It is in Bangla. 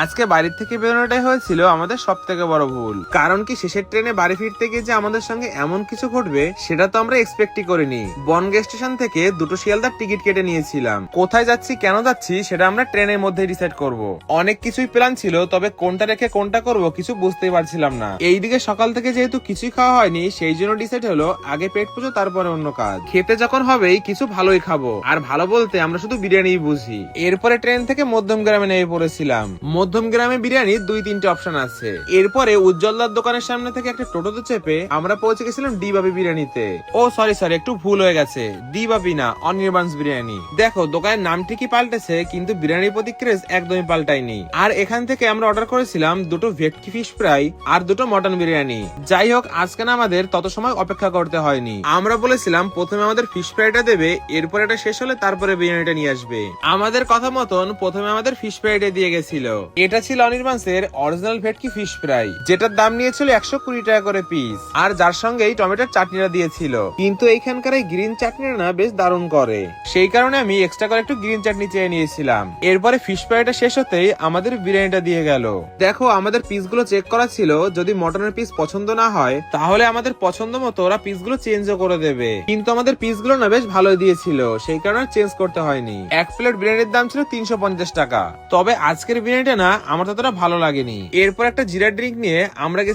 আজকে বাড়ির থেকে বেরোনোটাই হয়েছিল আমাদের সব থেকে বড় ভুল। কারণ কি শেষের ট্রেনে বাড়ি ফিরতে গিয়ে যে আমাদের সঙ্গে এমন কিছু ঘটবে সেটা তো আমরা এক্সপেক্টই করিনি। বনগে স্টেশন থেকে দুটো শিয়ালদার টিকিট কেটে নিয়েছিলাম। কোথায় যাচ্ছি কেন যাচ্ছি সেটা আমরা ট্রেনের মধ্যে ডিসাইড করব। অনেক কিছুই প্ল্যান ছিল, তবে কোনটা রেখে কোনটা করব কিছু বুঝতেই পারছিলাম না। এইদিকে সকাল থেকে যেহেতু কিছুই খাওয়া হয়নি, সেই জন্য ডিসাইড হলো আগে পেট পুজো তারপরে অন্য কাজ। খেতে যখন হবেই কিছু ভালোই খাবো, আর ভালো বলতে আমরা শুধু বিরিয়ানিই বুঝি। এরপরে ট্রেন থেকে মধ্যম গ্রামে নেমে পড়েছিলাম। মধ্যম গ্রামে বিরিয়ানির 2-3টে অপশন আছে। এরপরে উজ্জ্বলদার দোকানের সামনে থেকে একটা টোটোতে চেপে আমরা পৌঁছে গেছিলাম ডি বাবি বিরিয়ানিতে। ও সরি একটু ভুল হয়ে গেছে, ডি বাবি না, অনির্বাণস বিরিয়ানি। দেখো দোকানের নাম ঠিকই পাল্টেছে, কিন্তু বিরিয়ানির প্রতি ক্রেজ একদমই পাল্টায়নি। আর এখান থেকে আমরা অর্ডার করেছিলাম দুটো ভেটকি ফিশ ফ্রাই আর দুটো মটন বিরিয়ানি। যাই হোক, আজকে না আমাদের তত সময় অপেক্ষা করতে হয়নি। আমরা বলেছিলাম প্রথমে আমাদের ফিশ ফ্রাইটা দেবে, এরপর এটা শেষ হলে তারপরে বিরিয়ানিটা নিয়ে আসবে। আমাদের কথা মতন প্রথমে আমাদের ফিশ ফ্রাইটা দিয়ে গেছিল। এটা ছিল অনির্বাণসের অরিজিনাল ভেটকি ফিশ ফ্রাই, যেটার দাম নিয়েছিল 120 টাকা করে পিস, আর যার সঙ্গে এই টমেটোর চাটনিটা দিয়েছিল। কিন্তু এইখানকার এই গ্রিন চাটনিটা না বেশ দারুণ করে, সেই কারণে আমি এক্সট্রা করে একটু গ্রিন চাটনি চেয়ে নিয়েছিলাম। এরপরে ফিশ ফ্রাইটা শেষ হতেই আমাদের বিরিয়ানিটা দিয়ে গেল। দেখো আমাদের পিসগুলো চেক করা ছিল, যদি মটনের পিস পছন্দ না হয় তাহলে আমাদের পছন্দ মতো ওরা পিসগুলো চেঞ্জও করে দেবে। কিন্তু আমাদের পিসগুলো না বেশ ভালোই দিয়েছিল, সেই কারণে চেঞ্জ করতে হয়নি। এক প্লেট বিরিয়ানির দাম ছিল 350 টাকা। তবে আজকের বিরিয়ানিটা না আমার ততটা ভালো লাগেনি। এরপর একটা জিরা ড্রিঙ্ক নিয়ে আমরা গেছি